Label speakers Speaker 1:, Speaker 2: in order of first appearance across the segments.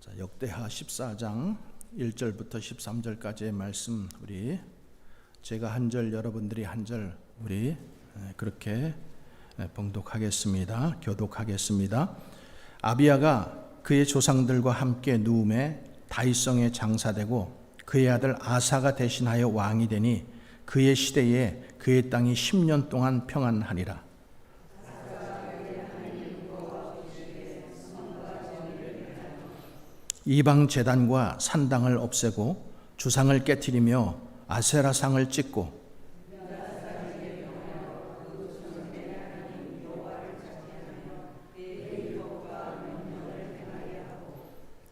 Speaker 1: 자, 역대하 14장 1절부터 13절까지의 말씀 제가 한 절 여러분들이 한 절 그렇게 봉독하겠습니다. 교독하겠습니다. 아비야가 그의 조상들과 함께 누움에 다윗성에 장사되고 그의 아들 아사가 대신하여 왕이 되니 그의 시대에 그의 땅이 10년 동안 평안하니라. 이방 제단과 산당을 없애고 주상을 깨트리며 아세라상을 찍고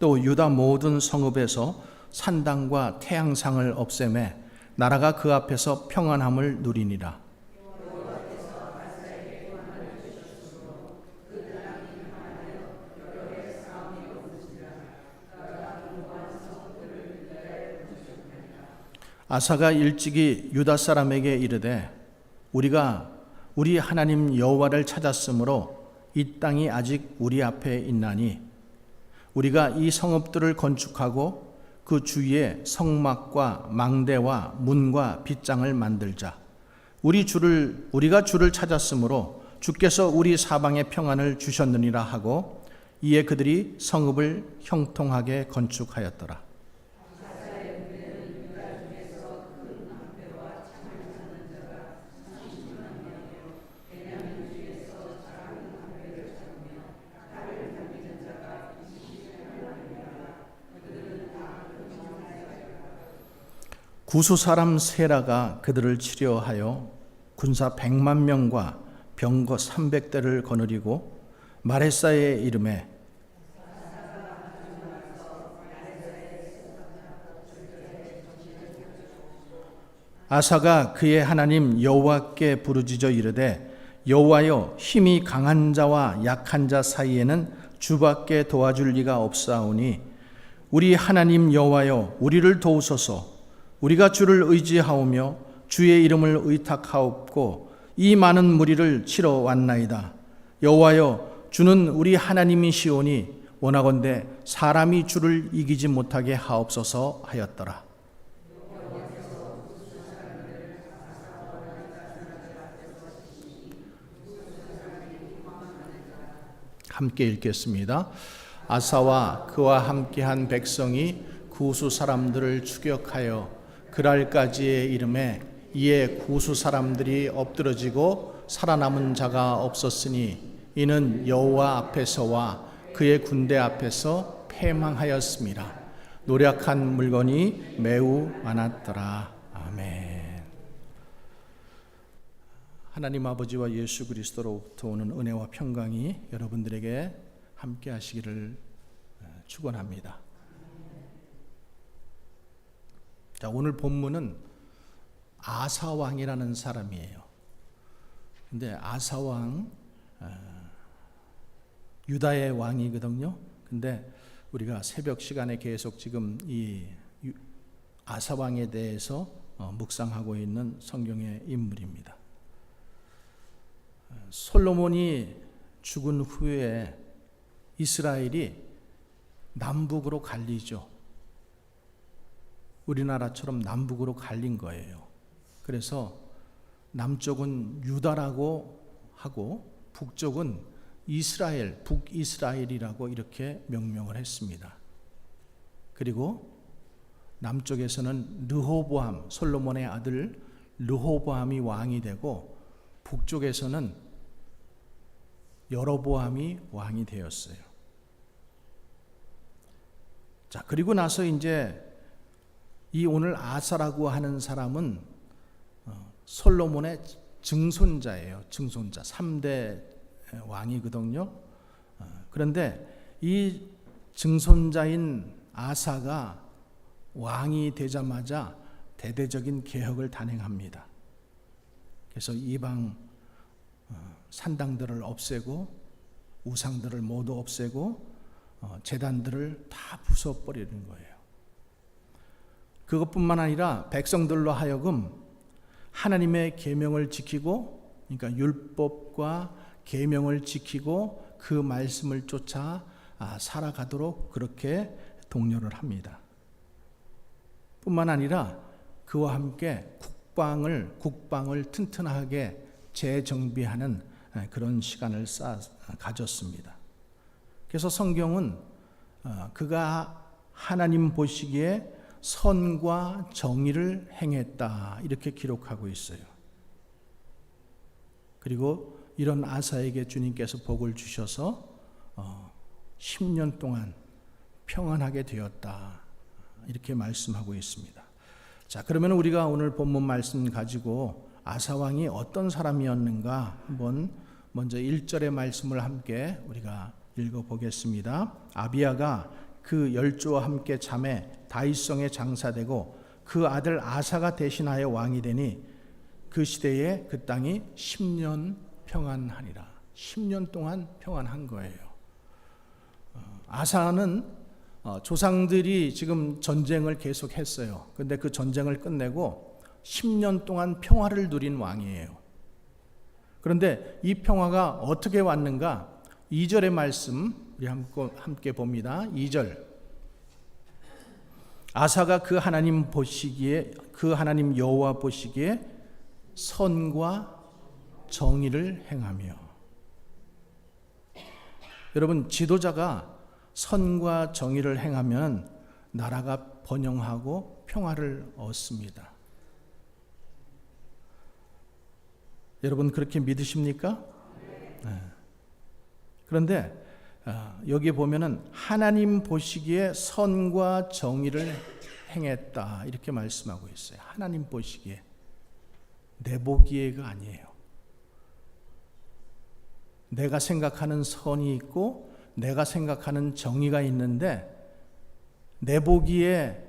Speaker 1: 또 유다 모든 성읍에서 산당과 태양상을 없애매 나라가 그 앞에서 평안함을 누리니라. 아사가 일찍이 유다 사람에게 이르되 우리가 우리 하나님 여호와를 찾았으므로 이 땅이 아직 우리 앞에 있나니 우리가 이 성읍들을 건축하고 그 주위에 성막과 망대와 문과 빗장을 만들자. 우리가 주를 찾았으므로 주께서 우리 사방에 평안을 주셨느니라 하고 이에 그들이 성읍을 형통하게 건축하였더라. 구수 사람 세라가 그들을 치려하여 군사 100만 명과 병거 300대를 거느리고 마레사의 이름에 아사가 그의 하나님 여호와께 부르짖어 이르되 여호와여 힘이 강한 자와 약한 자 사이에는 주밖에 도와줄 리가 없사오니 우리 하나님 여호와여 우리를 도우소서. 우리가 주를 의지하오며 주의 이름을 의탁하옵고 이 많은 무리를 치러 왔나이다. 여호와여 주는 우리 하나님이시오니 원하건대 사람이 주를 이기지 못하게 하옵소서 하였더라. 함께 읽겠습니다. 아사와 그와 함께한 백성이 구수 사람들을 추격하여 그랄까지의 이름에 이에 구수 사람들이 엎드러지고 살아남은 자가 없었으니 이는 여호와 앞에서와 그의 군대 앞에서 패망하였습니다. 노력한 물건이 매우 많았더라. 아멘. 하나님 아버지와 예수 그리스도로부터 오는 은혜와 평강이 여러분들에게 함께 하시기를 축원합니다. 자, 오늘 본문은 아사왕이라는 사람이에요. 근데 아사왕 유다의 왕이거든요. 근데 우리가 새벽 시간에 계속 지금 이 아사왕에 대해서 묵상하고 있는 성경의 인물입니다. 솔로몬이 죽은 후에 이스라엘이 남북으로 갈리죠. 우리나라처럼 남북으로 갈린 거예요. 그래서 남쪽은 유다라고 하고 북쪽은 이스라엘, 북이스라엘이라고 이렇게 명명을 했습니다. 그리고 남쪽에서는 르호보암, 솔로몬의 아들 르호보암이 왕이 되고 북쪽에서는 여로보암이 왕이 되었어요. 자, 그리고 나서 이제 이 오늘 아사라고 하는 사람은 솔로몬의 증손자예요. 증손자 3대 왕이거든요. 그런데 이 증손자인 아사가 왕이 되자마자 대대적인 개혁을 단행합니다. 그래서 이방 산당들을 없애고 우상들을 모두 없애고 제단들을 다 부숴버리는 거예요. 그것뿐만 아니라 백성들로 하여금 하나님의 계명을 지키고, 그러니까 율법과 계명을 지키고 그 말씀을 쫓아 살아가도록 그렇게 독려를 합니다. 뿐만 아니라 그와 함께 국방을 튼튼하게 재정비하는 그런 시간을 가졌습니다. 그래서 성경은 그가 하나님 보시기에 선과 정의를 행했다 이렇게 기록하고 있어요. 그리고 이런 아사에게 주님께서 복을 주셔서 10년 동안 평안하게 되었다 이렇게 말씀하고 있습니다. 자, 그러면 우리가 오늘 본문 말씀 가지고 아사 왕이 어떤 사람이었는가 한번 먼저 1절의 말씀을 함께 우리가 읽어보겠습니다. 아비야가 그 열조와 함께 잠에 다윗성에 장사되고 그 아들 아사가 대신하여 왕이 되니 그 시대에 그 땅이 10년 평안하니라. 10년 동안 평안한 거예요. 아사는 조상들이 지금 전쟁을 계속했어요. 그런데 그 전쟁을 끝내고 10년 동안 평화를 누린 왕이에요. 그런데 이 평화가 어떻게 왔는가? 2절의 말씀 우리 함께 봅니다. 2절. 아사가 그 하나님 여호와 보시기에 선과 정의를 행하며. 여러분, 지도자가 선과 정의를 행하면 나라가 번영하고 평화를 얻습니다. 여러분 그렇게 믿으십니까? 네. 그런데 여기 보면은 하나님 보시기에 선과 정의를 행했다 이렇게 말씀하고 있어요. 하나님 보시기에, 내 보기에가 아니에요. 내가 생각하는 선이 있고 내가 생각하는 정의가 있는데 내 보기에,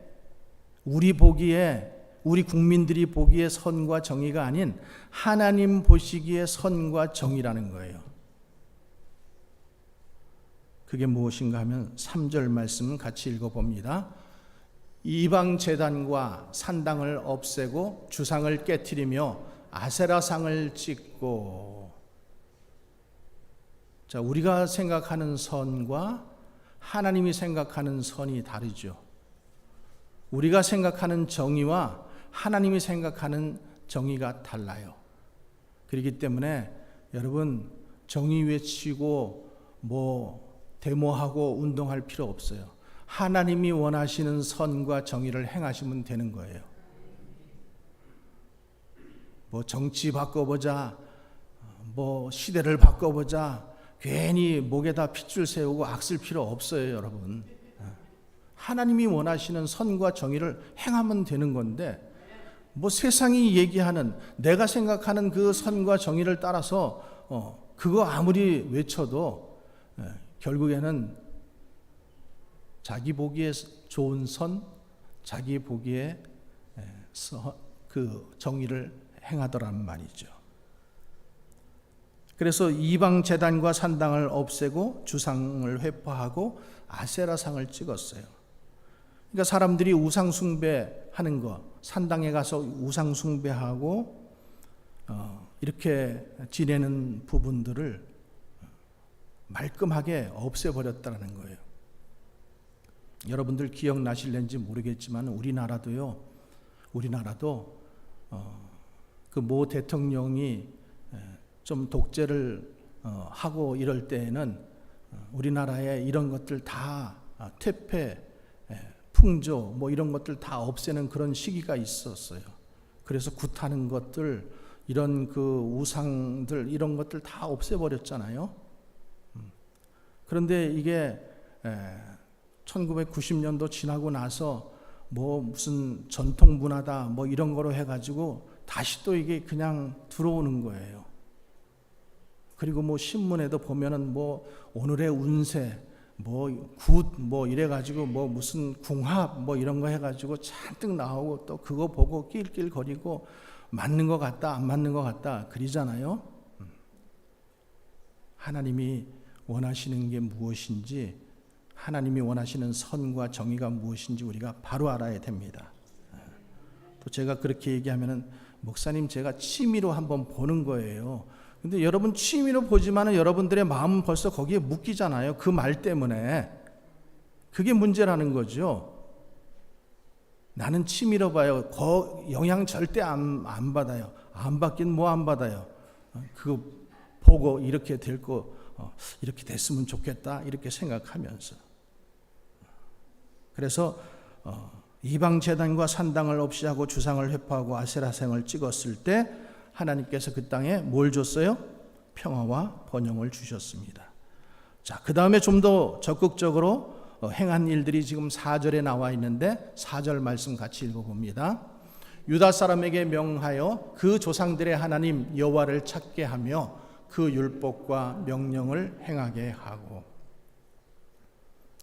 Speaker 1: 우리 보기에, 우리 국민들이 보기에 선과 정의가 아닌 하나님 보시기에 선과 정의라는 거예요. 그게 무엇인가 하면 3절 말씀 같이 읽어봅니다. 이방 제단과 산당을 없애고 주상을 깨트리며 아세라상을 찍고. 자, 우리가 생각하는 선과 하나님이 생각하는 선이 다르죠. 우리가 생각하는 정의와 하나님이 생각하는 정의가 달라요. 그렇기 때문에 여러분 정의 외치고 데모하고 운동할 필요 없어요. 하나님이 원하시는 선과 정의를 행하시면 되는 거예요. 정치 바꿔보자, 시대를 바꿔보자, 괜히 목에다 핏줄 세우고 악쓸 필요 없어요, 여러분. 하나님이 원하시는 선과 정의를 행하면 되는 건데 세상이 얘기하는, 내가 생각하는 그 선과 정의를 따라서 그거 아무리 외쳐도 결국에는 자기 보기에 좋은 선, 자기 보기에 그 정의를 행하더란 말이죠. 그래서 이방 제단과 산당을 없애고 주상을 회포하고 아세라상을 찍었어요. 그러니까 사람들이 우상 숭배하는 거, 산당에 가서 우상 숭배하고 이렇게 지내는 부분들을 말끔하게 없애버렸다는 거예요. 여러분들 기억나실는지 모르겠지만 우리나라도 그 모 대통령이 좀 독재를 하고 이럴 때에는 우리나라에 이런 것들 다 퇴폐, 풍조 이런 것들 다 없애는 그런 시기가 있었어요. 그래서 굿하는 것들, 이런 그 우상들, 이런 것들 다 없애버렸잖아요. 그런데 이게 1990년도 지나고 나서 무슨 전통 문화다 이런 거로 해가지고 다시 또 이게 그냥 들어오는 거예요. 그리고 신문에도 보면은 오늘의 운세, 굿 이래가지고 무슨 궁합 이런 거 해가지고 잔뜩 나오고 또 그거 보고 낄낄거리고 맞는 것 같다 안 맞는 것 같다 그러잖아요. 하나님이 원하시는 게 무엇인지, 하나님이 원하시는 선과 정의가 무엇인지 우리가 바로 알아야 됩니다. 또 제가 그렇게 얘기하면은 목사님 제가 취미로 한번 보는 거예요. 근데 여러분 취미로 보지만은 여러분들의 마음은 벌써 거기에 묶이잖아요. 그 말 때문에. 그게 문제라는 거죠. 나는 취미로 봐요. 영향 절대 안 받아요. 안 받긴 뭐 안 받아요. 그거 보고 이렇게 될 거, 이렇게 됐으면 좋겠다 이렇게 생각하면서. 그래서 이방 제단과 산당을 없이 하고 주상을 회포하고 아세라상을 찍었을 때 하나님께서 그 땅에 뭘 줬어요? 평화와 번영을 주셨습니다. 자, 그 다음에 좀 더 적극적으로 행한 일들이 지금 4절에 나와 있는데 4절 말씀 같이 읽어봅니다. 유다 사람에게 명하여 그 조상들의 하나님 여호와를 찾게 하며 그 율법과 명령을 행하게 하고.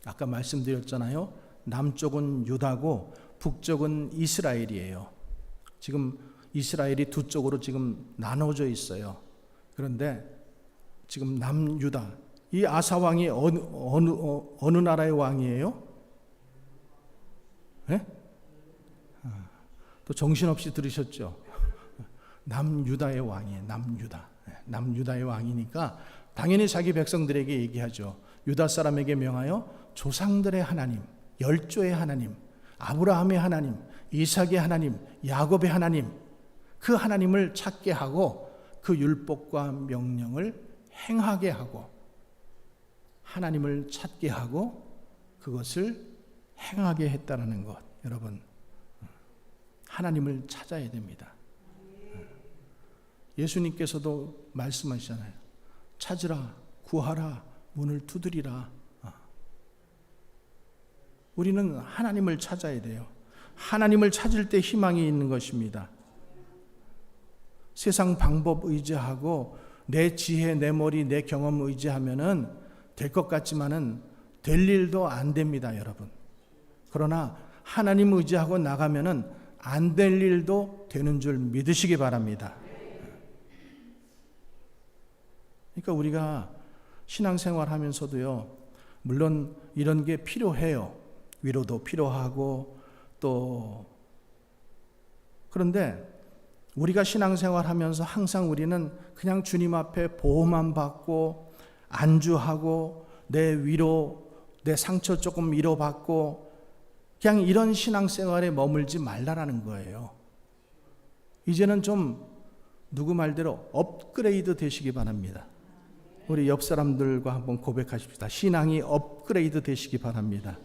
Speaker 1: 아까 말씀드렸잖아요. 남쪽은 유다고 북쪽은 이스라엘이에요. 지금 이스라엘이 두 쪽으로 지금 나눠져 있어요. 그런데 지금 남유다, 이 아사 왕이 어느 나라의 왕이에요? 네? 또 정신없이 들으셨죠? 남유다의 왕이에요. 남유다의 왕이니까 당연히 자기 백성들에게 얘기하죠. 유다 사람에게 명하여 조상들의 하나님, 열조의 하나님, 아브라함의 하나님, 이삭의 하나님, 야곱의 하나님, 그 하나님을 찾게 하고 그 율법과 명령을 행하게 하고, 하나님을 찾게 하고 그것을 행하게 했다는 것. 여러분, 하나님을 찾아야 됩니다. 예수님께서도 말씀하시잖아요. 찾으라, 구하라, 문을 두드리라. 우리는 하나님을 찾아야 돼요. 하나님을 찾을 때 희망이 있는 것입니다. 세상 방법 의지하고 내 지혜, 내 머리, 내 경험 의지하면은 될 것 같지만은 될 일도 안 됩니다, 여러분. 그러나 하나님 의지하고 나가면은 안 될 일도 되는 줄 믿으시기 바랍니다. 그러니까 우리가 신앙생활 하면서도요, 물론 이런 게 필요해요. 위로도 필요하고 또, 그런데 우리가 신앙생활 하면서 항상 우리는 그냥 주님 앞에 보호만 받고 안주하고 내 위로, 내 상처 조금 위로받고 그냥 이런 신앙생활에 머물지 말라라는 거예요. 이제는 좀 누구 말대로 업그레이드 되시기 바랍니다. 우리 옆 사람들과 한번 고백하십시다. 신앙이 업그레이드 되시기 바랍니다.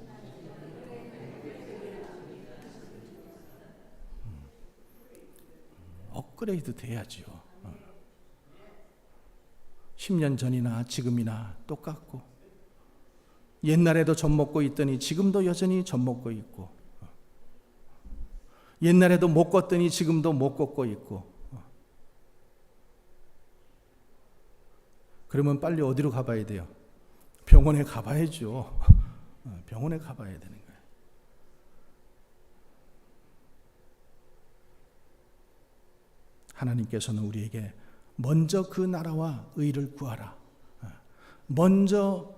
Speaker 1: 업그레이드 돼야죠. 10년 전이나 지금이나 똑같고, 옛날에도 젖 먹고 있더니 지금도 여전히 젖 먹고 있고, 옛날에도 못 걷더니 지금도 못 걷고 있고. 그러면 빨리 어디로 가봐야 돼요? 병원에 가봐야죠. 병원에 가봐야 되는 거예요. 하나님께서는 우리에게 먼저 그 나라와 의를 구하라. 먼저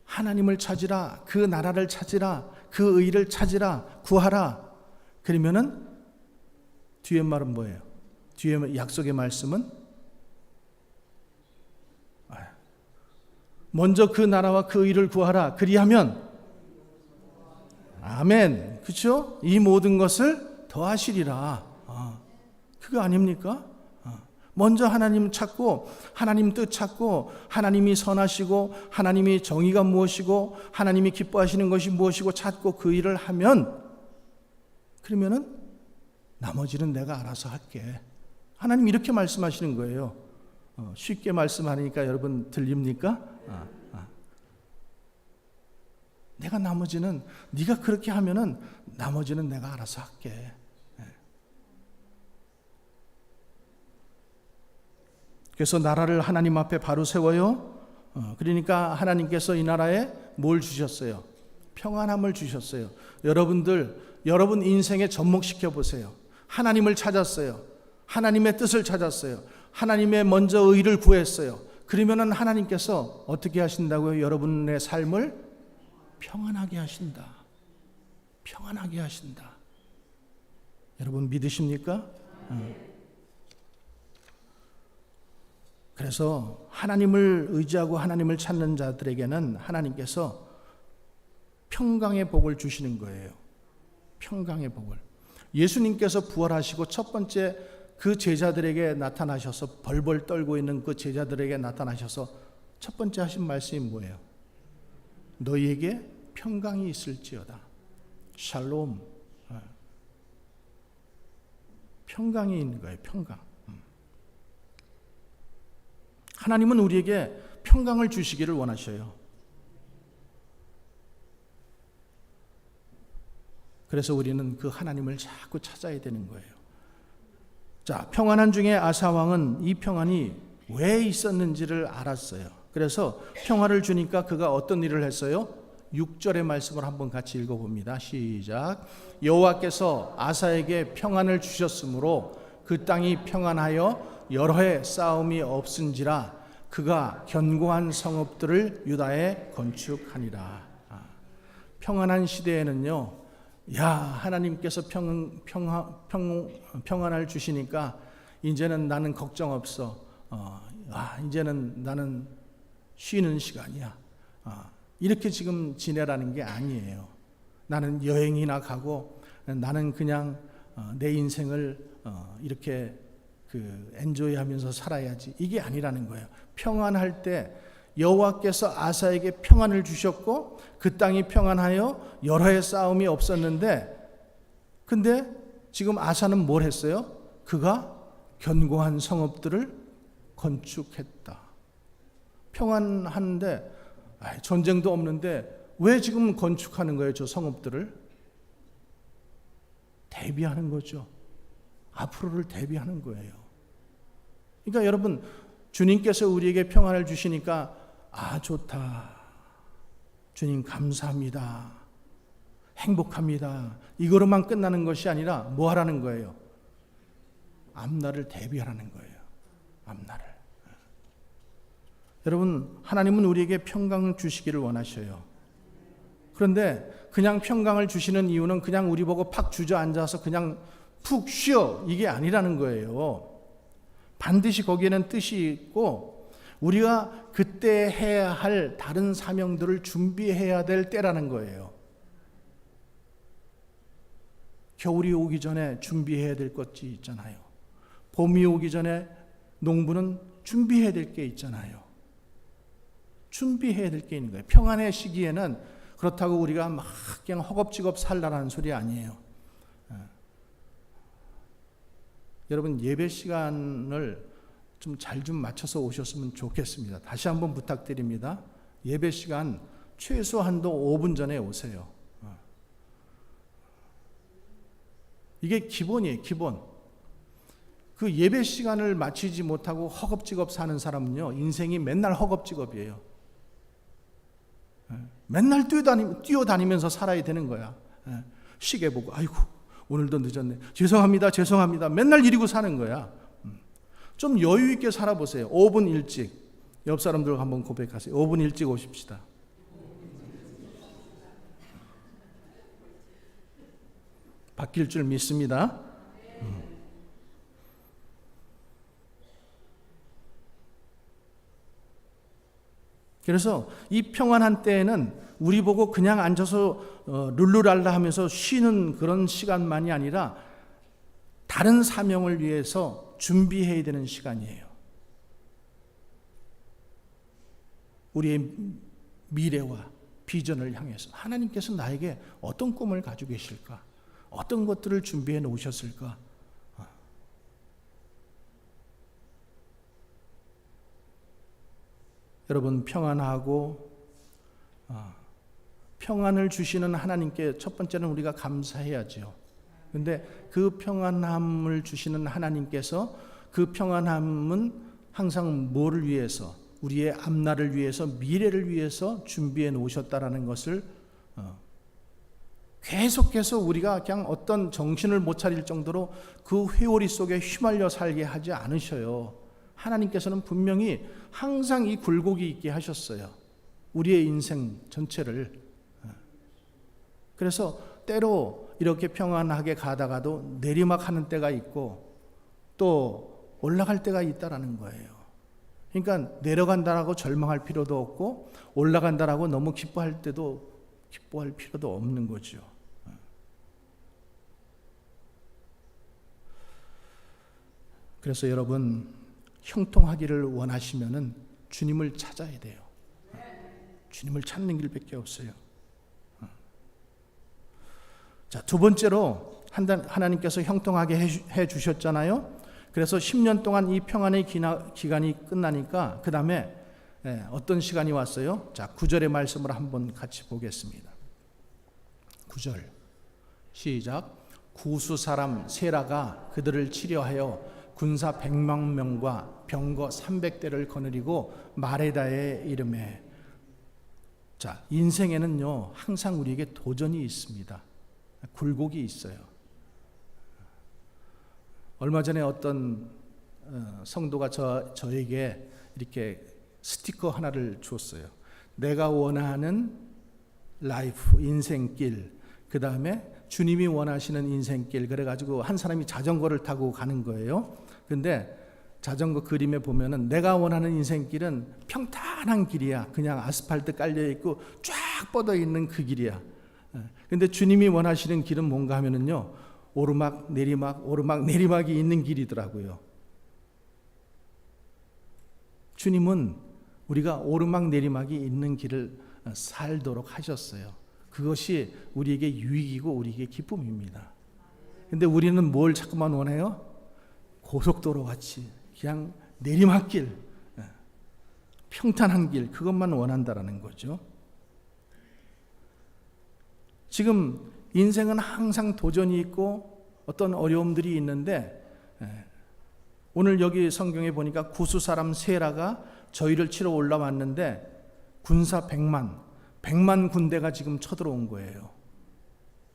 Speaker 1: 하나님을 찾으라. 그 나라를 찾으라. 그 의를 찾으라. 구하라. 그러면은 뒤에 말은 뭐예요? 뒤에 약속의 말씀은 먼저 그 나라와 그 의를 구하라. 그리하면 아멘. 그렇죠? 이 모든 것을 더하시리라. 그거 아닙니까? 먼저 하나님 찾고 하나님 뜻 찾고 하나님이 선하시고 하나님이 정의가 무엇이고 하나님이 기뻐하시는 것이 무엇이고 찾고 그 일을 하면, 그러면은 나머지는 내가 알아서 할게. 하나님 이렇게 말씀하시는 거예요. 쉽게 말씀하니까 여러분 들립니까? 내가 나머지는, 네가 그렇게 하면은 나머지는 내가 알아서 할게. 그래서 나라를 하나님 앞에 바로 세워요. 그러니까 하나님께서 이 나라에 뭘 주셨어요? 평안함을 주셨어요. 여러분 인생에 접목시켜 보세요. 하나님을 찾았어요. 하나님의 뜻을 찾았어요. 하나님의 먼저 의를 구했어요. 그러면은 하나님께서 어떻게 하신다고요? 여러분의 삶을 평안하게 하신다. 평안하게 하신다. 여러분 믿으십니까? 그래서 하나님을 의지하고 하나님을 찾는 자들에게는 하나님께서 평강의 복을 주시는 거예요. 평강의 복을. 예수님께서 부활하시고 첫 번째 그 제자들에게 나타나셔서 벌벌 떨고 있는 그 제자들에게 나타나셔서 첫 번째 하신 말씀이 뭐예요? 너희에게 평강이 있을지어다. 샬롬. 평강이 있는 거예요. 평강. 하나님은 우리에게 평강을 주시기를 원하셔요. 그래서 우리는 그 하나님을 자꾸 찾아야 되는 거예요. 자, 평안한 중에 아사 왕은 이 평안이 왜 있었는지를 알았어요. 그래서 평화를 주니까 그가 어떤 일을 했어요? 6절의 말씀을 한번 같이 읽어봅니다. 시작. 여호와께서 아사에게 평안을 주셨으므로 그 땅이 평안하여 여러 해 싸움이 없은지라 그가 견고한 성읍들을 유다에 건축하니라. 평안한 시대에는요, 하나님께서 평안을 주시니까 이제는 나는 걱정 없어. 이제는 나는 쉬는 시간이야. 이렇게 지금 지내라는 게 아니에요. 나는 여행이나 가고 나는 그냥 내 인생을 이렇게 엔조이하면서 살아야지. 이게 아니라는 거예요. 평안할 때 여호와께서 아사에게 평안을 주셨고 그 땅이 평안하여 여러 해 싸움이 없었는데, 근데 지금 아사는 뭘 했어요? 그가 견고한 성읍들을 건축했다. 평안하는데 전쟁도 없는데 왜 지금 건축하는 거예요? 저 성읍들을 대비하는 거죠. 앞으로를 대비하는 거예요. 그러니까 여러분, 주님께서 우리에게 평안을 주시니까 좋다, 주님 감사합니다, 행복합니다, 이거로만 끝나는 것이 아니라 뭐 하라는 거예요? 앞날을 대비하라는 거예요. 앞날을. 여러분, 하나님은 우리에게 평강을 주시기를 원하셔요. 그런데 그냥 평강을 주시는 이유는 그냥 우리 보고 팍 주저앉아서 그냥 푹 쉬어, 이게 아니라는 거예요. 반드시 거기에는 뜻이 있고 우리가 그때 해야 할 다른 사명들을 준비해야 될 때라는 거예요. 겨울이 오기 전에 준비해야 될 것이 있잖아요. 봄이 오기 전에 농부는 준비해야 될 게 있잖아요. 준비해야 될 게 있는 거예요. 평안의 시기에는 그렇다고 우리가 막 그냥 허겁지겁 살라라는 소리 아니에요. 여러분, 예배 시간을 좀 잘 좀 맞춰서 오셨으면 좋겠습니다. 다시 한번 부탁드립니다. 예배 시간 최소한도 5분 전에 오세요. 이게 기본이에요, 기본. 그 예배 시간을 맞추지 못하고 허겁지겁 사는 사람은요, 인생이 맨날 허겁지겁이에요. 맨날 뛰어다니면서 살아야 되는 거야. 시계 보고 아이고 오늘도 늦었네, 죄송합니다, 죄송합니다, 맨날 이러고 사는 거야. 좀 여유 있게 살아보세요. 5분 일찍. 옆 사람들 한번 고백하세요. 5분 일찍 오십시다. 바뀔 줄 믿습니다. 그래서 이 평안한 때에는 우리 보고 그냥 앉아서 룰루랄라 하면서 쉬는 그런 시간만이 아니라 다른 사명을 위해서 준비해야 되는 시간이에요. 우리의 미래와 비전을 향해서 하나님께서 나에게 어떤 꿈을 가지고 계실까? 어떤 것들을 준비해 놓으셨을까? 여러분, 평안하고 평안을 주시는 하나님께 첫 번째는 우리가 감사해야죠. 그런데 그 평안함을 주시는 하나님께서 그 평안함은 항상 뭐를 위해서, 우리의 앞날을 위해서, 미래를 위해서 준비해 놓으셨다라는 것을 계속해서 우리가 그냥 어떤 정신을 못 차릴 정도로 그 회오리 속에 휘말려 살게 하지 않으셔요. 하나님께서는 분명히 항상 이 굴곡이 있게 하셨어요. 우리의 인생 전체를. 그래서 때로 이렇게 평안하게 가다가도 내리막하는 때가 있고 또 올라갈 때가 있다라는 거예요. 그러니까 내려간다라고 절망할 필요도 없고 올라간다라고 너무 기뻐할 필요도 없는 거죠. 그래서 여러분, 형통하기를 원하시면은 주님을 찾아야 돼요. 주님을 찾는 길밖에 없어요. 자, 두 번째로 하나님께서 형통하게 해 주셨잖아요. 그래서 10년 동안 이 평안의 기간이 끝나니까 그 다음에 어떤 시간이 왔어요? 자, 9절의 말씀을 한번 같이 보겠습니다. 9절 시작. 구수 사람 세라가 그들을 치려하여 군사 100만 명과 병거 300대를 거느리고 마레다에 이르매. 자, 인생에는요 항상 우리에게 도전이 있습니다. 굴곡이 있어요. 얼마 전에 어떤 성도가 저에게 이렇게 스티커 하나를 주었어요. 내가 원하는 라이프, 인생길, 그 다음에 주님이 원하시는 인생길. 그래가지고 한 사람이 자전거를 타고 가는 거예요. 근데 자전거 그림에 보면은 내가 원하는 인생길은 평탄한 길이야. 그냥 아스팔트 깔려있고 쫙 뻗어 있는 그 길이야. 근데 주님이 원하시는 길은 뭔가 하면은요, 오르막 내리막 오르막 내리막이 있는 길이더라고요. 주님은 우리가 오르막 내리막이 있는 길을 살도록 하셨어요. 그것이 우리에게 유익이고 우리에게 기쁨입니다. 근데 우리는 뭘 자꾸만 원해요? 고속도로 같이 그냥 내리막길, 평탄한 길, 그것만 원한다라는 거죠. 지금 인생은 항상 도전이 있고 어떤 어려움들이 있는데, 오늘 여기 성경에 보니까 구수 사람 세라가 저희를 치러 올라왔는데 군사 100만 군대가 지금 쳐들어온 거예요.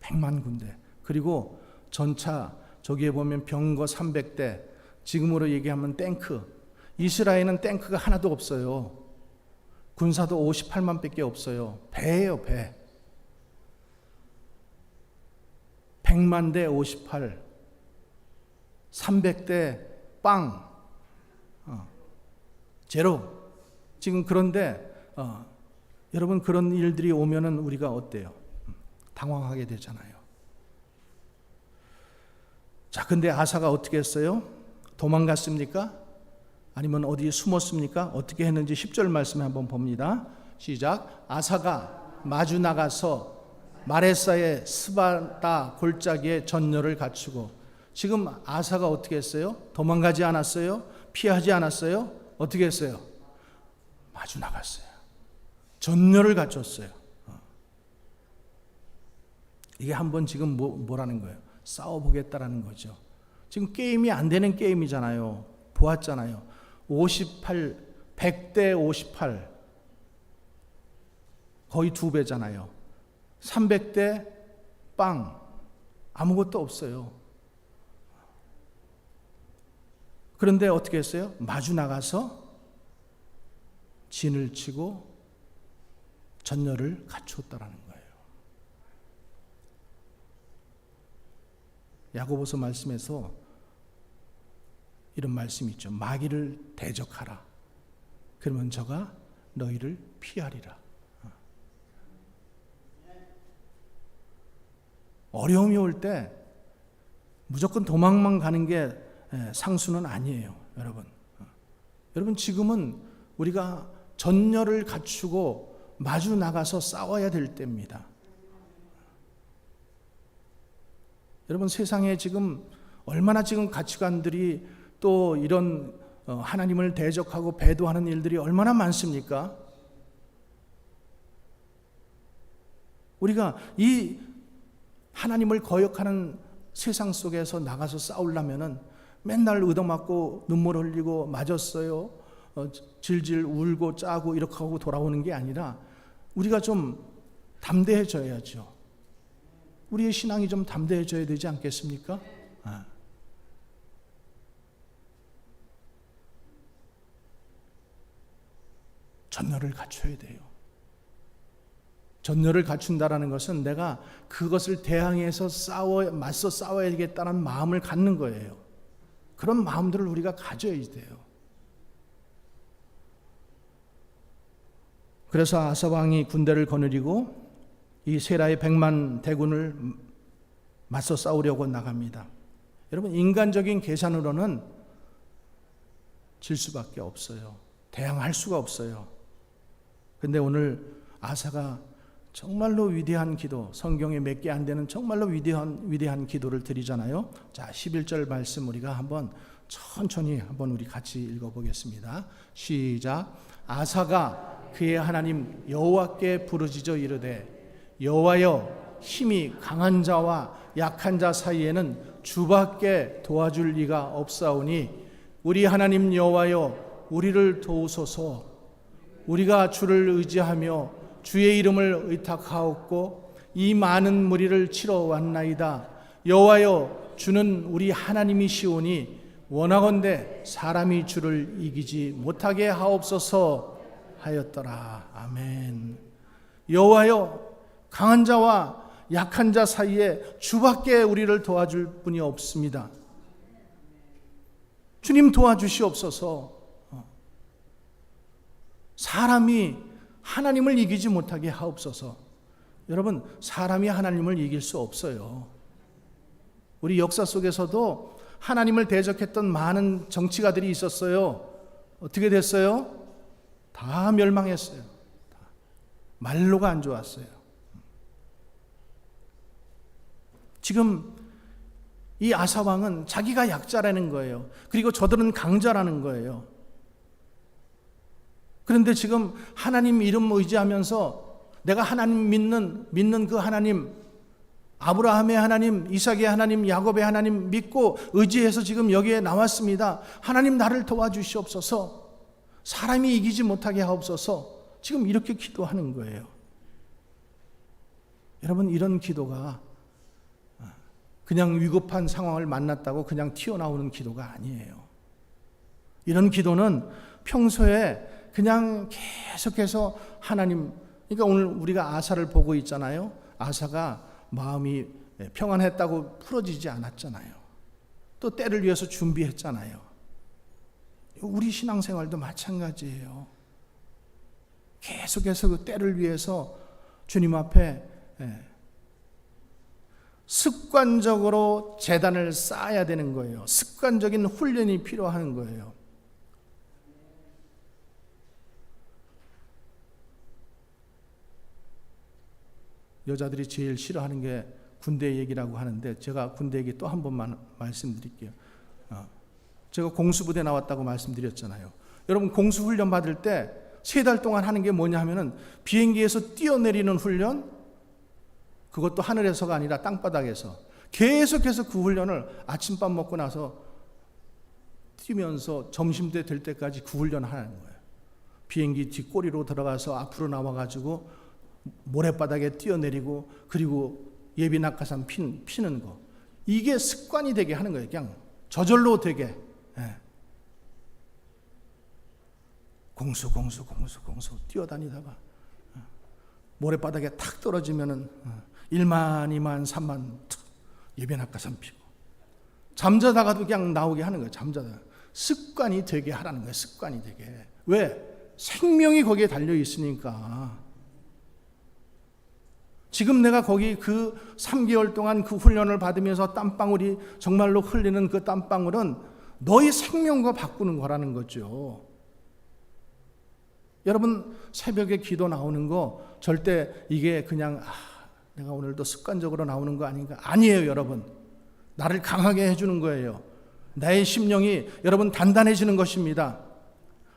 Speaker 1: 100만 군대. 그리고 전차, 저기에 보면 병거 300대, 지금으로 얘기하면 탱크. 이스라엘은 탱크가 하나도 없어요. 군사도 58만 밖에 없어요. 배예요, 배. 100만 대 58, 300대 빵, 제로. 지금 그런데 여러분, 그런 일들이 오면은 우리가 어때요? 당황하게 되잖아요. 자, 근데 아사가 어떻게 했어요? 도망갔습니까? 아니면 어디에 숨었습니까? 어떻게 했는지 10절 말씀에 한번 봅니다. 시작. 아사가 마주 나가서 마레사의 스바다 골짜기에 전열을 갖추고. 지금 아사가 어떻게 했어요? 도망가지 않았어요? 피하지 않았어요? 어떻게 했어요? 마주 나갔어요. 전열을 갖췄어요. 이게 한번 지금 뭐라는 거예요? 싸워보겠다라는 거죠. 지금 게임이 안 되는 게임이잖아요. 보았잖아요. 100대 58, 거의 2배잖아요. 300대 빵, 아무것도 없어요. 그런데 어떻게 했어요? 마주 나가서 진을 치고 전열을 갖추었다라는 거예요. 야고보서 말씀에서 이런 말씀이 있죠. 마귀를 대적하라. 그러면 저가 너희를 피하리라. 어려움이 올 때 무조건 도망만 가는 게 상수는 아니에요, 여러분. 여러분, 지금은 우리가 전열을 갖추고 마주 나가서 싸워야 될 때입니다. 여러분, 세상에 지금 얼마나 지금 가치관들이 또 이런 하나님을 대적하고 배도하는 일들이 얼마나 많습니까? 우리가 이 하나님을 거역하는 세상 속에서 나가서 싸우려면은 맨날 얻어맞고 눈물 흘리고 맞았어요, 질질 울고 짜고 이렇게 하고 돌아오는 게 아니라 우리가 좀 담대해져야죠. 우리의 신앙이 좀 담대해져야 되지 않겠습니까? 전열을 갖춰야 돼요. 전열을 갖춘다라는 것은 내가 그것을 대항해서 맞서 싸워야겠다는 마음을 갖는 거예요. 그런 마음들을 우리가 가져야 돼요. 그래서 아사 왕이 군대를 거느리고 이 세라의 100만 대군을 맞서 싸우려고 나갑니다. 여러분, 인간적인 계산으로는 질 수밖에 없어요. 대항할 수가 없어요. 근데 오늘 아사가 정말로 위대한 기도, 성경에 몇 개 안 되는 정말로 위대한 기도를 드리잖아요. 자, 11절 말씀 우리가 한번 천천히 한번 우리 같이 읽어보겠습니다. 시작. 아사가 그의 하나님 여호와께 부르짖어 이르되 여호와여, 힘이 강한 자와 약한 자 사이에는 주밖에 도와줄 리가 없사오니 우리 하나님 여호와여, 우리를 도우소서. 우리가 주를 의지하며 주의 이름을 의탁하옵고 이 많은 무리를 치러 왔나이다. 여호와여, 주는 우리 하나님이시오니 원하건대 사람이 주를 이기지 못하게 하옵소서 하였더라. 아멘. 여호와여, 강한 자와 약한 자 사이에 주밖에 우리를 도와줄 분이 없습니다. 주님 도와주시옵소서. 사람이 하나님을 이기지 못하게 하옵소서. 여러분, 사람이 하나님을 이길 수 없어요. 우리 역사 속에서도 하나님을 대적했던 많은 정치가들이 있었어요. 어떻게 됐어요? 다 멸망했어요. 말로가 안 좋았어요. 지금 이 아사 왕은 자기가 약자라는 거예요. 그리고 저들은 강자라는 거예요. 그런데 지금 하나님 이름 의지하면서 내가 하나님 믿는 그 하나님, 아브라함의 하나님, 이삭의 하나님, 야곱의 하나님 믿고 의지해서 지금 여기에 나왔습니다. 하나님 나를 도와주시옵소서. 사람이 이기지 못하게 하옵소서. 지금 이렇게 기도하는 거예요. 여러분, 이런 기도가 그냥 위급한 상황을 만났다고 그냥 튀어나오는 기도가 아니에요. 이런 기도는 평소에 그냥 계속해서 하나님, 그러니까 오늘 우리가 아사를 보고 있잖아요. 아사가 마음이 평안했다고 풀어지지 않았잖아요. 또 때를 위해서 준비했잖아요. 우리 신앙생활도 마찬가지예요. 계속해서 그 때를 위해서 주님 앞에 습관적으로 제단을 쌓아야 되는 거예요. 습관적인 훈련이 필요한 거예요. 여자들이 제일 싫어하는 게 군대 얘기라고 하는데 제가 군대 얘기 또 한 번만 말씀드릴게요. 제가 공수부대 나왔다고 말씀드렸잖아요. 여러분, 공수훈련 받을 때 3달 동안 하는 게 뭐냐 하면은 비행기에서 뛰어내리는 훈련, 그것도 하늘에서가 아니라 땅바닥에서 계속해서 그 훈련을 아침밥 먹고 나서 뛰면서 점심때 될 때까지 그 훈련을 하는 거예요. 비행기 뒷꼬리로 들어가서 앞으로 나와가지고 모래바닥에 뛰어내리고 그리고 예비 낙하산 피는 거, 이게 습관이 되게 하는 거예요. 그냥 저절로 되게. 공수 뛰어다니다가 모래바닥에 탁 떨어지면은 1만, 2만, 3만 예비 낙하산 피고 잠자다가도 그냥 나오게 하는 거예요. 잠자다가 습관이 되게 하라는 거예요. 습관이 되게. 왜? 생명이 거기에 달려 있으니까. 지금 내가 거기 그 3개월 동안 그 훈련을 받으면서 땀방울이 정말로 흘리는 그 땀방울은 너의 생명과 바꾸는 거라는 거죠. 여러분, 새벽에 기도 나오는 거 절대 이게 그냥 내가 오늘도 습관적으로 나오는 거 아닌가? 아니에요, 여러분. 나를 강하게 해주는 거예요. 나의 심령이 여러분 단단해지는 것입니다.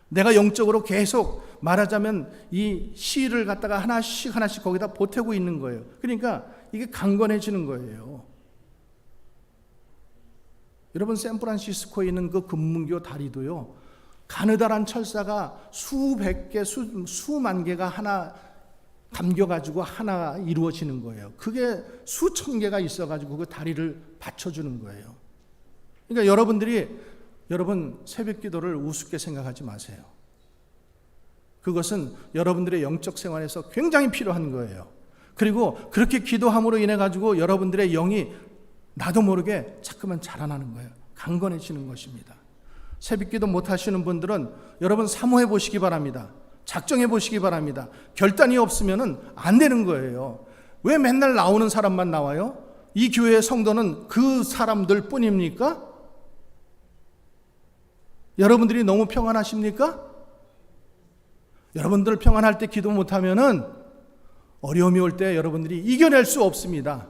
Speaker 1: 내가 영적으로 계속 말하자면 이 씨를 갖다가 하나씩 거기다 보태고 있는 거예요. 그러니까 이게 강건해지는 거예요. 여러분, 샌프란시스코에 있는 그 금문교 다리도요, 가느다란 철사가 수백 개, 수만 개가 하나 담겨가지고 하나 이루어지는 거예요. 그게 수천 개가 있어가지고 그 다리를 받쳐주는 거예요. 그러니까 여러분 새벽 기도를 우습게 생각하지 마세요. 그것은 여러분들의 영적 생활에서 굉장히 필요한 거예요. 그리고 그렇게 기도함으로 인해 가지고 여러분들의 영이 나도 모르게 자꾸만 자라나는 거예요. 강건해지는 것입니다. 새벽 기도 못 하시는 분들은 여러분 사모해 보시기 바랍니다. 작정해 보시기 바랍니다. 결단이 없으면 안 되는 거예요. 왜 맨날 나오는 사람만 나와요? 이 교회의 성도는 그 사람들 뿐입니까? 여러분들이 너무 평안하십니까? 여러분들 평안할 때 기도 못하면은 어려움이 올 때 여러분들이 이겨낼 수 없습니다.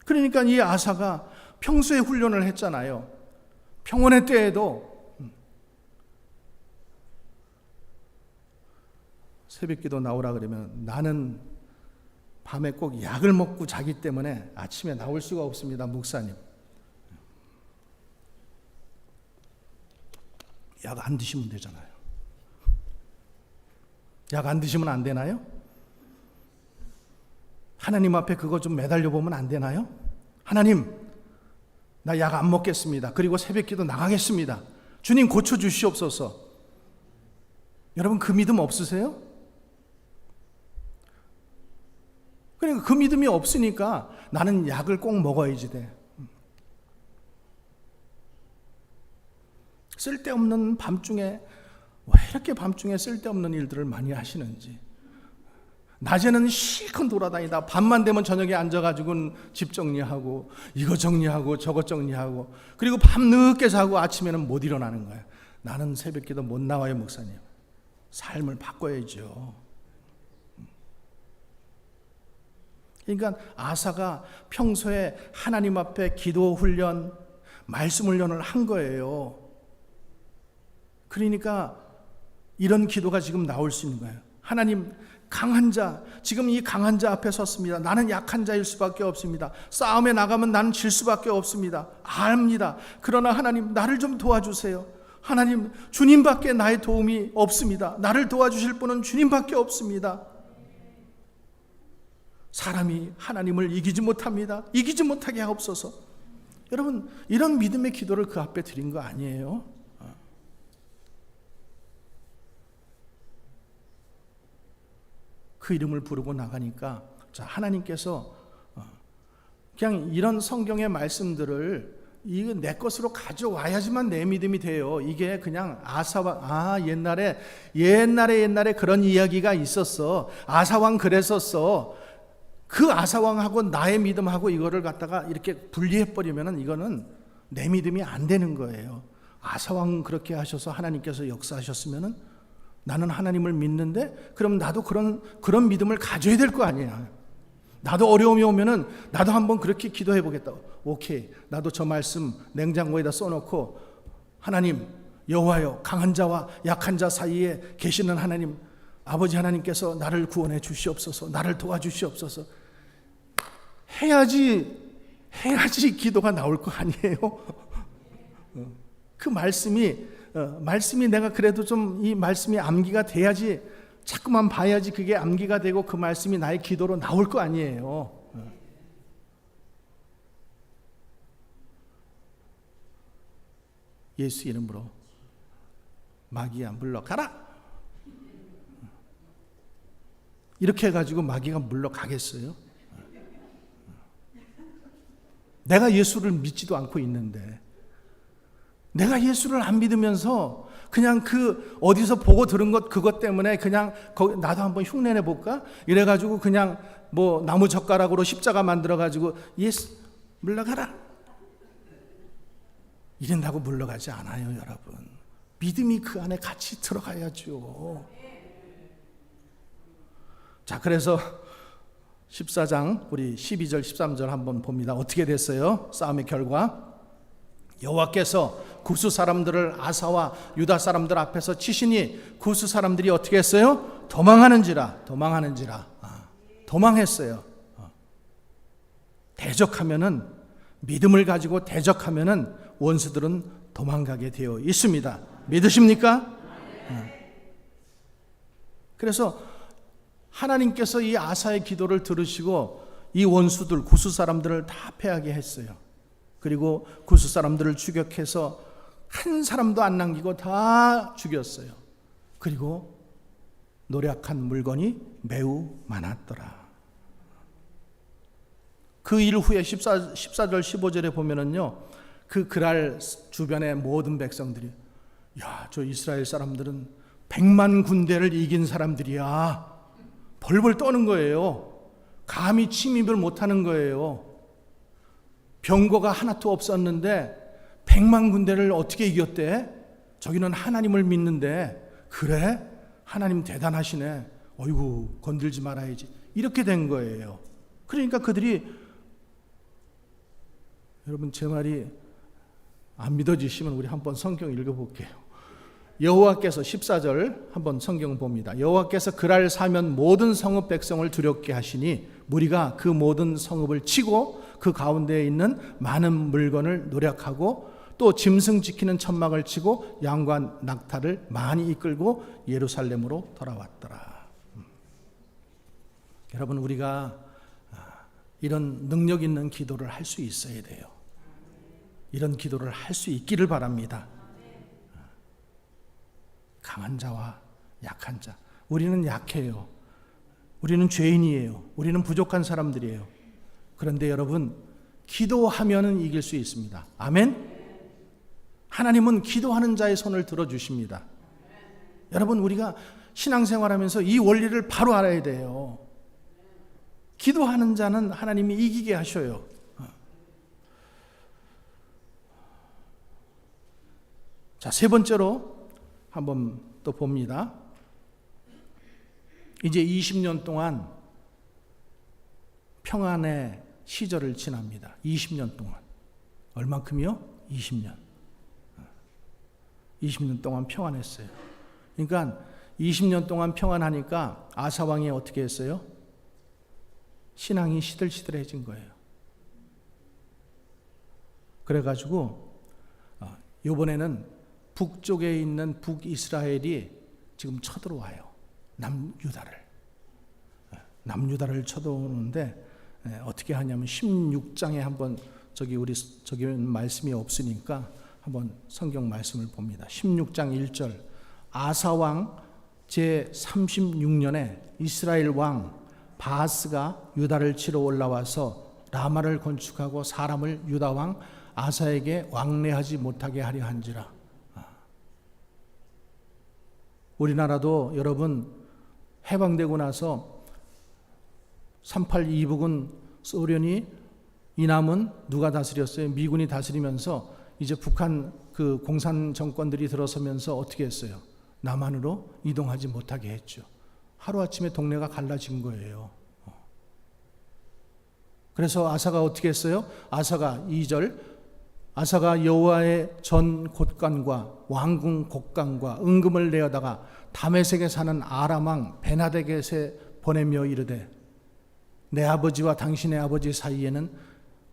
Speaker 1: 그러니까 이 아사가 평소에 훈련을 했잖아요. 평온의 때에도 새벽기도 나오라 그러면 나는 밤에 꼭 약을 먹고 자기 때문에 아침에 나올 수가 없습니다. 목사님. 약 안 드시면 되잖아요. 약 안 드시면 안 되나요? 하나님 앞에 그거 좀 매달려 보면 안 되나요? 하나님, 나 약 안 먹겠습니다. 그리고 새벽기도 나가겠습니다. 주님 고쳐주시옵소서. 여러분 그 믿음 없으세요? 그러니까 그 믿음이 없으니까 나는 약을 꼭 먹어야지 돼. 쓸데없는 밤중에 왜 이렇게 밤중에 쓸데없는 일들을 많이 하시는지. 낮에는 실컷 돌아다니다 밤만 되면 저녁에 앉아가지고는 집 정리하고 이거 정리하고 저거 정리하고 그리고 밤 늦게 자고 아침에는 못 일어나는 거예요. 나는 새벽기도 못 나와요, 목사님. 삶을 바꿔야죠. 그러니까 아사가 평소에 하나님 앞에 기도 훈련, 말씀 훈련을 한 거예요. 그러니까 이런 기도가 지금 나올 수 있는 거예요. 하나님, 강한 자, 지금 이 강한 자 앞에 섰습니다. 나는 약한 자일 수밖에 없습니다. 싸움에 나가면 나는 질 수밖에 없습니다. 압니다. 그러나 하나님, 나를 좀 도와주세요. 하나님, 주님밖에 나의 도움이 없습니다. 나를 도와주실 분은 주님밖에 없습니다. 사람이 하나님을 이기지 못합니다. 이기지 못하게 하옵소서. 여러분, 이런 믿음의 기도를 그 앞에 드린 거 아니에요? 그 이름을 부르고 나가니까 자, 하나님께서 그냥 이런 성경의 말씀들을 이거 내 것으로 가져와야지만 내 믿음이 돼요. 이게 그냥 아사와 옛날에 그런 이야기가 있었어. 아사왕 그랬었어. 그 아사왕하고 나의 믿음하고 이거를 갖다가 이렇게 분리해 버리면은 이거는 내 믿음이 안 되는 거예요. 아사왕 그렇게 하셔서 하나님께서 역사하셨으면은 나는 하나님을 믿는데 그럼 나도 그런 믿음을 가져야 될 거 아니야. 나도 어려움이 오면은 나도 한번 그렇게 기도해 보겠다. 오케이. 나도 저 말씀 냉장고에다 써놓고 하나님 여호와여 강한 자와 약한 자 사이에 계시는 하나님 아버지 하나님께서 나를 구원해 주시옵소서. 나를 도와주시옵소서. 해야지 기도가 나올 거 아니에요. 그 말씀이 내가 그래도 좀 이 말씀이 암기가 돼야지 자꾸만 봐야지 그게 암기가 되고 그 말씀이 나의 기도로 나올 거 아니에요. 예수 이름으로 마귀야 물러가라. 이렇게 해가지고 마귀가 물러가겠어요? 내가 예수를 믿지도 않고 있는데 내가 예수를 안 믿으면서 그냥 그 어디서 보고 들은 것 그것 때문에 그냥 나도 한번 흉내내 볼까? 이래가지고 그냥 뭐 나무 젓가락으로 십자가 만들어가지고 예수 물러가라 이런다고 물러가지 않아요, 여러분. 믿음이 그 안에 같이 들어가야죠. 자, 그래서 14장 우리 12절 13절 한번 봅니다. 어떻게 됐어요? 싸움의 결과 여호와께서 구스 사람들을 아사와 유다 사람들 앞에서 치시니 구스 사람들이 어떻게 했어요? 도망하는지라 도망했어요. 대적하면은 믿음을 가지고 대적하면은 원수들은 도망가게 되어 있습니다. 믿으십니까? 그래서 하나님께서 이 아사의 기도를 들으시고 이 원수들 구스 사람들을 다 패하게 했어요. 그리고 구스 사람들을 추격해서 한 사람도 안 남기고 다 죽였어요. 그리고 노략한 물건이 매우 많았더라. 그 일 후에 14절 15절에 보면은요, 그 그랄 주변의 모든 백성들이 야, 저 이스라엘 사람들은 100만 군대를 이긴 사람들이야. 벌벌 떠는 거예요. 감히 침입을 못하는 거예요. 병거가 하나도 없었는데 100만 군대를 어떻게 이겼대? 저기는 하나님을 믿는데 그래? 하나님 대단하시네. 어이구 건들지 말아야지. 이렇게 된 거예요. 그러니까 그들이 여러분 제 말이 안 믿어지시면 우리 한번 성경 읽어볼게요. 여호와께서 14절 한번 성경 봅니다. 여호와께서 그랄 사면 모든 성읍 백성을 두렵게 하시니 무리가 그 모든 성읍을 치고 그 가운데에 있는 많은 물건을 노력하고 또 짐승 지키는 천막을 치고 양과 낙타를 많이 이끌고 예루살렘으로 돌아왔더라. 여러분 우리가 이런 능력 있는 기도를 할 수 있어야 돼요. 이런 기도를 할 수 있기를 바랍니다. 강한 자와 약한 자. 우리는 약해요. 우리는 죄인이에요. 우리는 부족한 사람들이에요. 그런데 여러분 기도하면은 이길 수 있습니다. 아멘? 하나님은 기도하는 자의 손을 들어주십니다. 여러분 우리가 신앙생활하면서 이 원리를 바로 알아야 돼요. 기도하는 자는 하나님이 이기게 하셔요. 자, 세 번째로 한번 또 봅니다. 이제 20년 동안 평안의 시절을 지납니다. 20년 동안. 얼만큼이요? 20년. 20년 동안 평안했어요. 그러니까 20년 동안 평안하니까 아사 왕이 어떻게 했어요? 신앙이 시들시들해진 거예요. 그래가지고 이번에는 북쪽에 있는 북이스라엘이 지금 쳐들어와요. 남유다를 쳐들어오는데 어떻게 하냐면 16장에 한번 저기 말씀이 없으니까 한번 성경 말씀을 봅니다. 16장 1절 아사왕 제36년에 이스라엘 왕 바하스가 유다를 치러 올라와서 라마를 건축하고 사람을 유다 왕 아사에게 왕래하지 못하게 하려 한지라. 우리나라도 여러분 해방되고 나서 38 이북은 소련이 이남은 누가 다스렸어요? 미군이 다스리면서 이제 북한 그 공산 정권들이 들어서면서 어떻게 했어요? 남한으로 이동하지 못하게 했죠. 하루아침에 동네가 갈라진 거예요. 그래서 아사가 어떻게 했어요? 아사가 2절 아사가 여호와의 전 곳간과 왕궁 곡간과 은금을 내어다가 다메섹에 사는 아람 왕 베나데겟에 보내며 이르되 내 아버지와 당신의 아버지 사이에는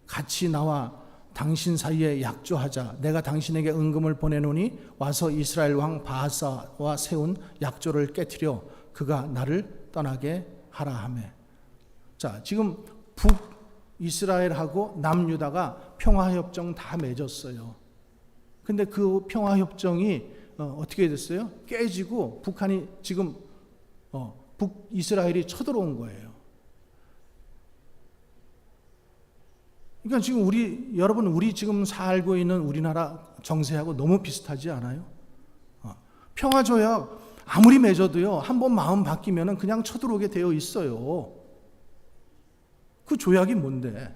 Speaker 1: 같이 나와 당신 사이에 약조하자. 내가 당신에게 은금을 보내노니 와서 이스라엘 왕 바하사와 세운 약조를 깨트려 그가 나를 떠나게 하라 하매. 자, 지금 북이스라엘하고 남유다가 평화협정 다 맺었어요. 근데 그 평화협정이 어떻게 됐어요? 깨지고 북한이 지금 북이스라엘이 쳐들어온 거예요. 그러니까 지금 여러분 우리 지금 살고 있는 우리나라 정세하고 너무 비슷하지 않아요? 평화조약 아무리 맺어도요 한번 마음 바뀌면은 그냥 쳐들어오게 되어 있어요. 그 조약이 뭔데?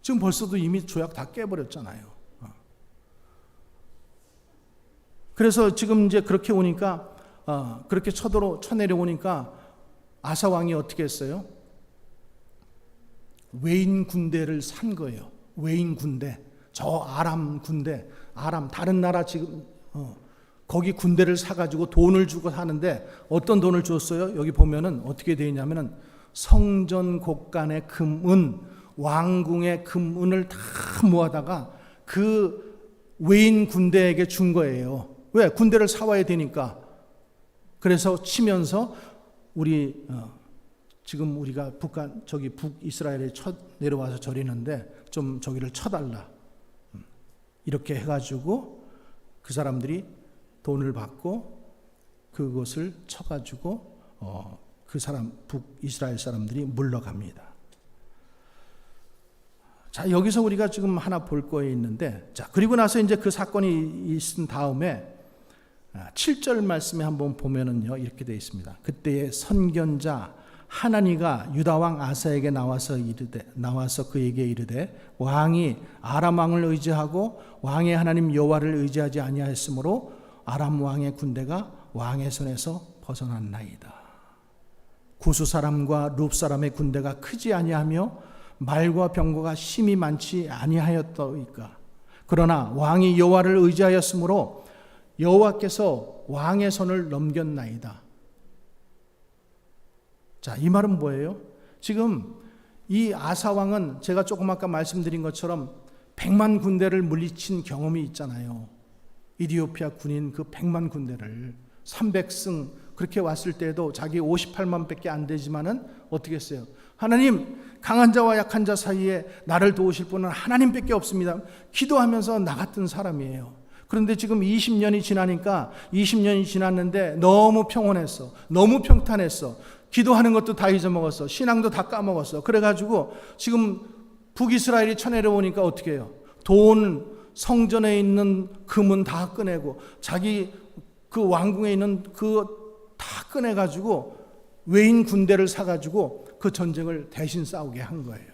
Speaker 1: 지금 벌써도 이미 조약 다 깨버렸잖아요. 그래서 지금 이제 그렇게 오니까 그렇게 쳐내려오니까 아사 왕이 어떻게 했어요? 외인 군대를 산 거예요. 외인 군대. 저 아람 군대. 아람 다른 나라 지금 거기 군대를 사가지고 돈을 주고 하는데 어떤 돈을 줬어요? 여기 보면은 어떻게 되어 있냐면은 성전 곡간의 금은 왕궁의 금은을 다 모아다가 그 외인 군대에게 준 거예요. 왜? 군대를 사와야 되니까. 그래서 치면서 우리 지금 우리가 북이스라엘에 내려와서 절이는데 좀 저기를 쳐달라. 이렇게 해가지고 그 사람들이 돈을 받고 그것을 쳐가지고 북이스라엘 사람들이 물러갑니다. 자, 여기서 우리가 지금 하나 볼 거에 있는데, 자, 그리고 나서 이제 그 사건이 있은 다음에 7절 말씀에 한번 보면은요, 이렇게 되어 있습니다. 그때의 선견자 하나니가 유다 왕 아사에게 나와서 그에게 이르되 왕이 아람 왕을 의지하고 왕의 하나님 여호와를 의지하지 아니하였으므로 아람 왕의 군대가 왕의 손에서 벗어났나이다. 구스 사람과 룹 사람의 군대가 크지 아니하며 말과 병거가 심히 많지 아니하였더이까. 그러나 왕이 여호와를 의지하였으므로 여호와께서 왕의 손을 넘겼나이다. 자, 이 말은 뭐예요? 지금 이 아사 왕은 제가 조금 아까 말씀드린 것처럼 100만 군대를 물리친 경험이 있잖아요. 이디오피아 군인 그 100만 군대를 300승 그렇게 왔을 때에도 자기 58만 밖에 안 되지만은 어떻게 했어요? 하나님, 강한 자와 약한 자 사이에 나를 도우실 분은 하나님밖에 없습니다. 기도하면서 나갔던 사람이에요. 그런데 지금 20년이 지났는데 너무 평온했어. 너무 평탄했어. 기도하는 것도 다 잊어먹었어. 신앙도 다 까먹었어. 그래가지고 지금 북이스라엘이 쳐내려오니까 어떻게 해요? 돈, 성전에 있는 금은 다 꺼내고 자기 그 왕궁에 있는 그 다 꺼내가지고 외인 군대를 사가지고 그 전쟁을 대신 싸우게 한 거예요.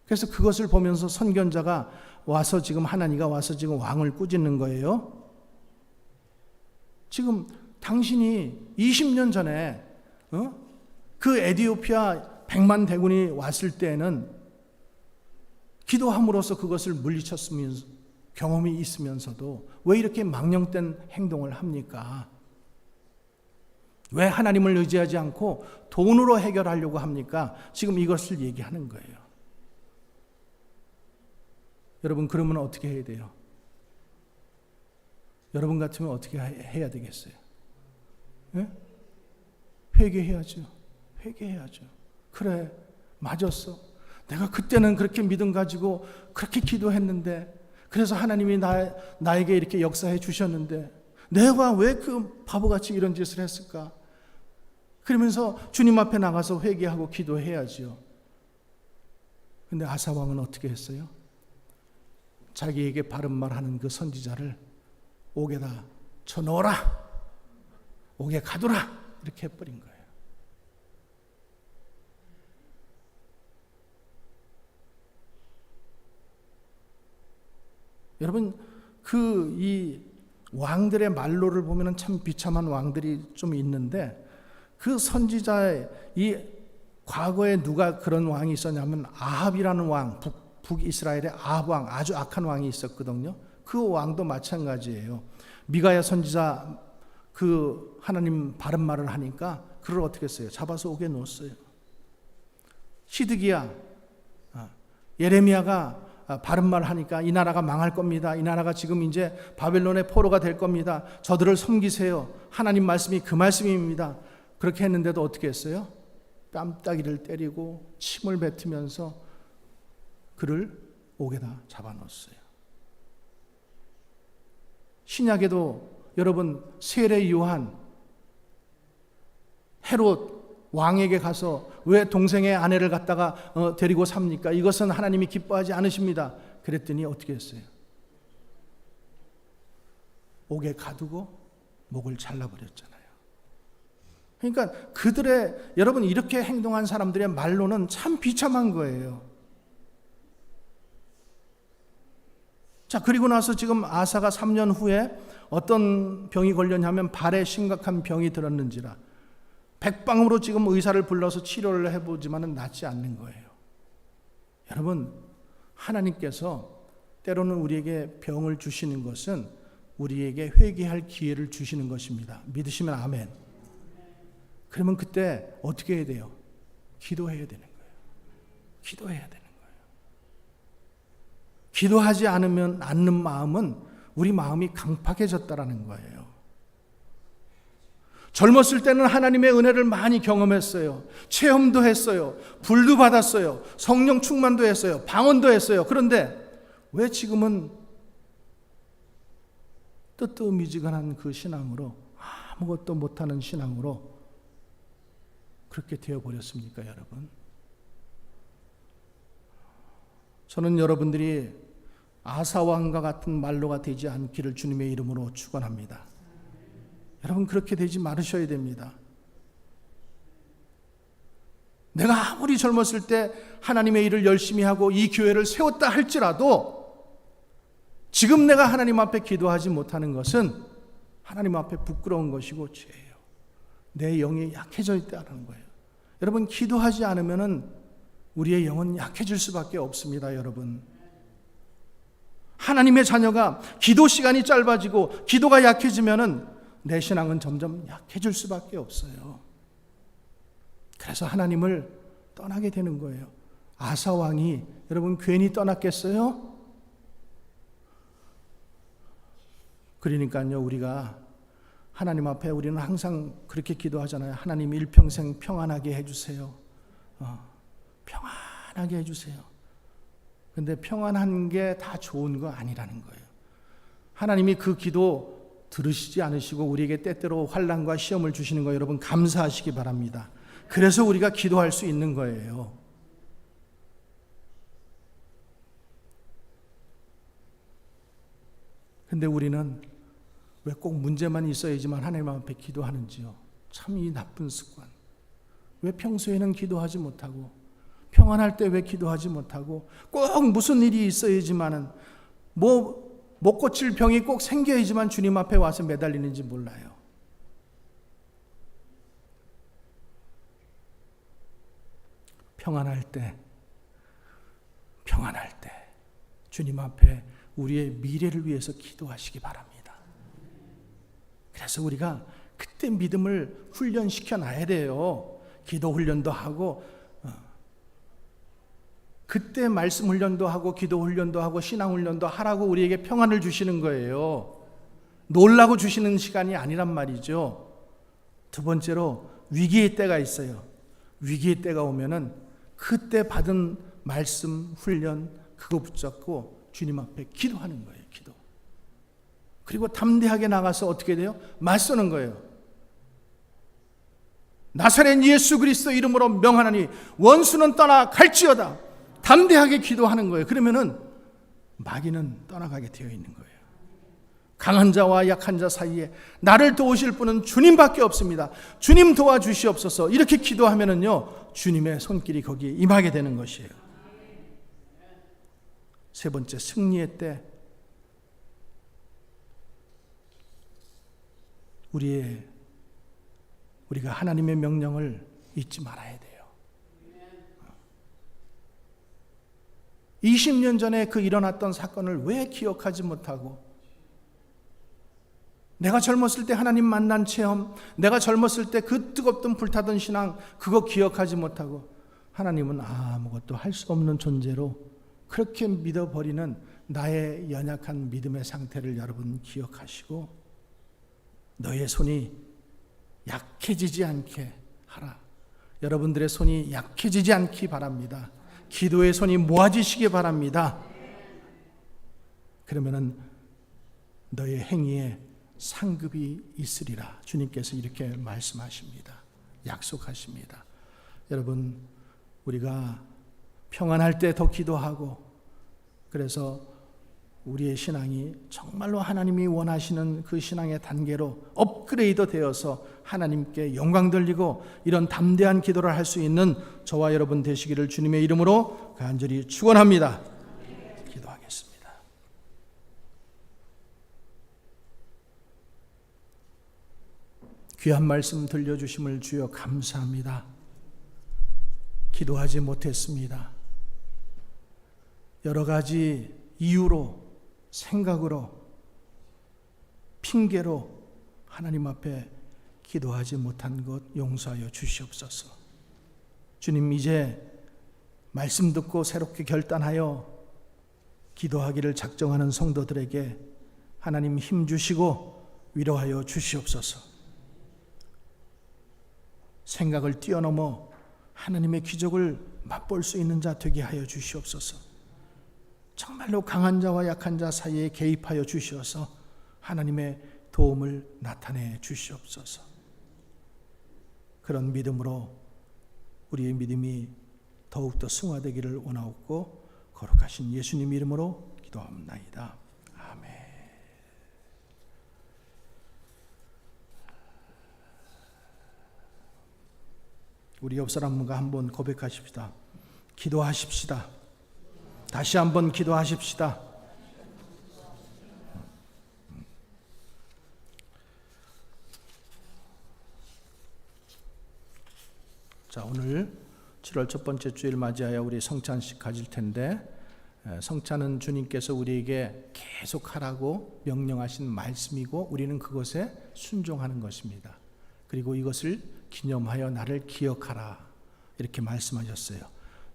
Speaker 1: 그래서 그것을 보면서 선견자가 와서 지금 하나니가 와서 지금 왕을 꾸짖는 거예요. 지금 당신이 20년 전에 그 에티오피아 100만 대군이 왔을 때에는 기도함으로써 그것을 물리쳤으면서 경험이 있으면서도 왜 이렇게 망령된 행동을 합니까? 왜 하나님을 의지하지 않고 돈으로 해결하려고 합니까? 지금 이것을 얘기하는 거예요. 여러분, 그러면 어떻게 해야 돼요? 여러분 같으면 어떻게 해야 되겠어요? 네? 회개해야죠. 회개해야죠. 그래, 맞았어. 내가 그때는 그렇게 믿음 가지고 그렇게 기도했는데, 그래서 하나님이 나에게 이렇게 역사해 주셨는데 내가 왜 그 바보같이 이런 짓을 했을까? 그러면서 주님 앞에 나가서 회개하고 기도해야지요. 근데 아사 왕은 어떻게 했어요? 자기에게 바른 말하는 그 선지자를 옥에다 쳐넣어라, 옥에 가두라, 이렇게 해버린 거예요. 여러분, 이 왕들의 말로를 보면 참 비참한 왕들이 좀 있는데, 그 선지자의 이 과거에 누가 그런 왕이 있었냐면 아합이라는 왕, 북이스라엘의 아합 왕, 아주 악한 왕이 있었거든요. 그 왕도 마찬가지예요. 미가야 선지자 그 하나님 바른 말을 하니까 그를 어떻게 했어요? 잡아서 옥에 넣었어요. 시드기야, 예레미야가 바른 말을 하니까 이 나라가 망할 겁니다. 이 나라가 지금 이제 바벨론의 포로가 될 겁니다. 저들을 섬기세요. 하나님 말씀이 그 말씀입니다. 그렇게 했는데도 어떻게 했어요? 뺨따기를 때리고 침을 뱉으면서 그를 옥에다 잡아넣었어요. 신약에도 여러분, 세례 요한, 헤롯 왕에게 가서 왜 동생의 아내를 갖다가 데리고 삽니까? 이것은 하나님이 기뻐하지 않으십니다. 그랬더니 어떻게 했어요? 옥에 가두고 목을 잘라버렸잖아요. 그러니까 여러분, 이렇게 행동한 사람들의 말로는 참 비참한 거예요. 자, 그리고 나서 지금 아사가 3년 후에 어떤 병이 걸렸냐면 발에 심각한 병이 들었는지라 백방으로 지금 의사를 불러서 치료를 해보지만은 낫지 않는 거예요. 여러분, 하나님께서 때로는 우리에게 병을 주시는 것은 우리에게 회개할 기회를 주시는 것입니다. 믿으시면 아멘. 그러면 그때 어떻게 해야 돼요? 기도해야 되는 거예요. 기도해야 되는 거예요. 기도하지 않는 마음은 우리 마음이 강팍해졌다라는 거예요. 젊었을 때는 하나님의 은혜를 많이 경험했어요. 체험도 했어요. 불도 받았어요. 성령 충만도 했어요. 방언도 했어요. 그런데 왜 지금은 뜨뜻미지근한 그 신앙으로, 아무것도 못하는 신앙으로 그렇게 되어버렸습니까, 여러분? 저는 여러분들이 아사왕과 같은 말로가 되지 않기를 주님의 이름으로 축원합니다. 여러분 그렇게 되지 말으셔야 됩니다. 내가 아무리 젊었을 때 하나님의 일을 열심히 하고 이 교회를 세웠다 할지라도 지금 내가 하나님 앞에 기도하지 못하는 것은 하나님 앞에 부끄러운 것이고 죄예요. 내 영이 약해져 있다는 거예요. 여러분 기도하지 않으면 우리의 영은 약해질 수밖에 없습니다. 여러분 하나님의 자녀가 기도 시간이 짧아지고 기도가 약해지면 내 신앙은 점점 약해질 수밖에 없어요. 그래서 하나님을 떠나게 되는 거예요. 아사 왕이 여러분 괜히 떠났겠어요? 그러니까요 우리가 하나님 앞에 우리는 항상 그렇게 기도하잖아요. 하나님 일평생 평안하게 해주세요. 평안하게 해주세요. 근데 평안한 게 다 좋은 거 아니라는 거예요. 하나님이 그 기도 들으시지 않으시고 우리에게 때때로 환난과 시험을 주시는 거 여러분 감사하시기 바랍니다. 그래서 우리가 기도할 수 있는 거예요. 근데 우리는 왜 꼭 문제만 있어야지만 하나님 앞에 기도하는지요? 참 이 나쁜 습관. 왜 평소에는 기도하지 못하고 평안할 때 왜 기도하지 못하고 꼭 무슨 일이 있어야지만은 못 고칠 병이 꼭 생겨야지만 주님 앞에 와서 매달리는지 몰라요. 평안할 때 주님 앞에 우리의 미래를 위해서 기도하시기 바랍니다. 그래서 우리가 그때 믿음을 훈련시켜 놔야 돼요. 기도 훈련도 하고 그때 말씀 훈련도 하고 기도 훈련도 하고 신앙 훈련도 하라고 우리에게 평안을 주시는 거예요. 놀라고 주시는 시간이 아니란 말이죠. 두 번째로 위기의 때가 있어요. 위기의 때가 오면은 그때 받은 말씀 훈련 그거 붙잡고 주님 앞에 기도하는 거예요. 기도. 그리고 담대하게 나가서 어떻게 돼요? 맞서는 거예요. 나사렛 예수 그리스도 이름으로 명하노니 원수는 떠나 갈지어다. 담대하게 기도하는 거예요. 그러면은 마귀는 떠나가게 되어 있는 거예요. 강한 자와 약한 자 사이에 나를 도우실 분은 주님밖에 없습니다. 주님 도와주시옵소서. 이렇게 기도하면은요 주님의 손길이 거기에 임하게 되는 것이에요. 세 번째, 승리의 때 우리가 하나님의 명령을 잊지 말아야 돼요. 20년 전에 그 일어났던 사건을 왜 기억하지 못하고, 내가 젊었을 때 하나님 만난 체험, 내가 젊었을 때 그 뜨겁던 불타던 신앙, 그거 기억하지 못하고 하나님은 아무것도 할 수 없는 존재로 그렇게 믿어버리는 나의 연약한 믿음의 상태를 여러분 기억하시고 너의 손이 약해지지 않게 하라. 여러분들의 손이 약해지지 않기 바랍니다. 기도의 손이 모아지시기 바랍니다. 그러면은 너의 행위에 상급이 있으리라. 주님께서 이렇게 말씀하십니다. 약속하십니다. 여러분, 우리가 평안할 때 더 기도하고, 그래서 우리의 신앙이 정말로 하나님이 원하시는 그 신앙의 단계로 업그레이드 되어서 하나님께 영광 돌리고 이런 담대한 기도를 할 수 있는 저와 여러분 되시기를 주님의 이름으로 간절히 축원합니다. 기도하겠습니다. 귀한 말씀 들려주심을 주여 감사합니다. 기도하지 못했습니다. 여러 가지 이유로, 생각으로, 핑계로 하나님 앞에 기도하지 못한 것 용서하여 주시옵소서. 주님, 이제 말씀 듣고 새롭게 결단하여 기도하기를 작정하는 성도들에게 하나님 힘 주시고 위로하여 주시옵소서. 생각을 뛰어넘어 하나님의 기적을 맛볼 수 있는 자 되게 하여 주시옵소서. 정말로 강한 자와 약한 자 사이에 개입하여 주시어서 하나님의 도움을 나타내 주시옵소서. 그런 믿음으로 우리의 믿음이 더욱더 승화되기를 원하옵고 거룩하신 예수님 이름으로 기도합나이다. 아멘. 우리 옆 사람과 한번 고백하십시다. 기도하십시다. 다시 한번 기도하십시다. 자, 오늘 7월 첫 번째 주일 맞이하여 우리 성찬식 가질 텐데, 성찬은 주님께서 우리에게 계속 하라고 명령하신 말씀이고 우리는 그것에 순종하는 것입니다. 그리고 이것을 기념하여 나를 기억하라 이렇게 말씀하셨어요.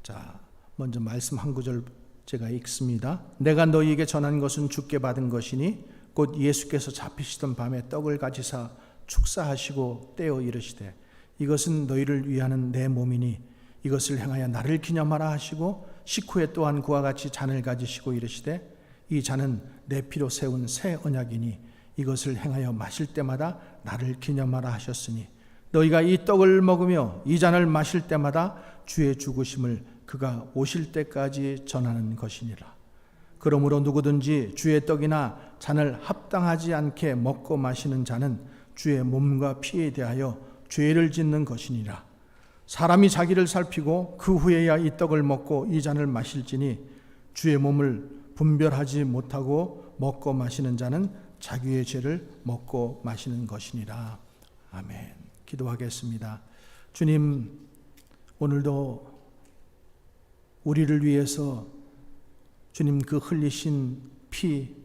Speaker 1: 자, 먼저 말씀 한 구절 제가 읽습니다. 내가 너희에게 전한 것은 주께 받은 것이니 곧 예수께서 잡히시던 밤에 떡을 가지사 축사하시고 떼어 이르시되 이것은 너희를 위하는 내 몸이니 이것을 행하여 나를 기념하라 하시고 식후에 또한 그와 같이 잔을 가지시고 이르시되 이 잔은 내 피로 세운 새 언약이니 이것을 행하여 마실 때마다 나를 기념하라 하셨으니 너희가 이 떡을 먹으며 이 잔을 마실 때마다 주의 죽으심을 그가 오실 때까지 전하는 것이니라. 그러므로 누구든지 주의 떡이나 잔을 합당하지 않게 먹고 마시는 자는 주의 몸과 피에 대하여 죄를 짓는 것이니라. 사람이 자기를 살피고 그 후에야 이 떡을 먹고 이 잔을 마실지니 주의 몸을 분별하지 못하고 먹고 마시는 자는 자기의 죄를 먹고 마시는 것이니라. 아멘. 기도하겠습니다. 주님, 오늘도 우리를 위해서 주님 그 흘리신 피,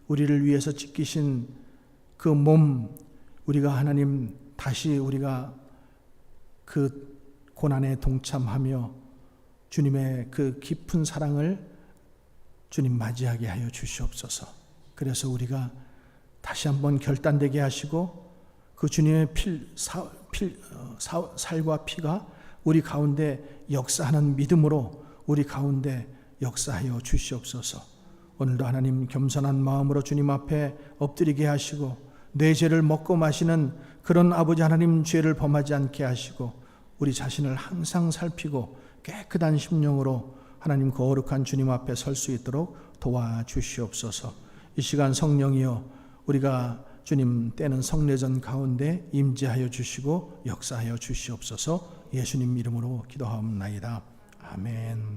Speaker 1: 우리를 위해서 찢기신 그 몸, 우리가 하나님 다시 우리가 그 고난에 동참하며 주님의 그 깊은 사랑을 주님 맞이하게 하여 주시옵소서. 그래서 우리가 다시 한번 결단되게 하시고 그 주님의 살과 피가 우리 가운데 역사하는 믿음으로 우리 가운데 역사하여 주시옵소서. 오늘도 하나님 겸손한 마음으로 주님 앞에 엎드리게 하시고 내 죄를 먹고 마시는 그런 아버지 하나님 죄를 범하지 않게 하시고 우리 자신을 항상 살피고 깨끗한 심령으로 하나님 거룩한 주님 앞에 설 수 있도록 도와주시옵소서. 이 시간 성령이여 우리가 주님 때는 성례전 가운데 임재하여 주시고 역사하여 주시옵소서. 예수님 이름으로 기도하옵나이다. 아멘.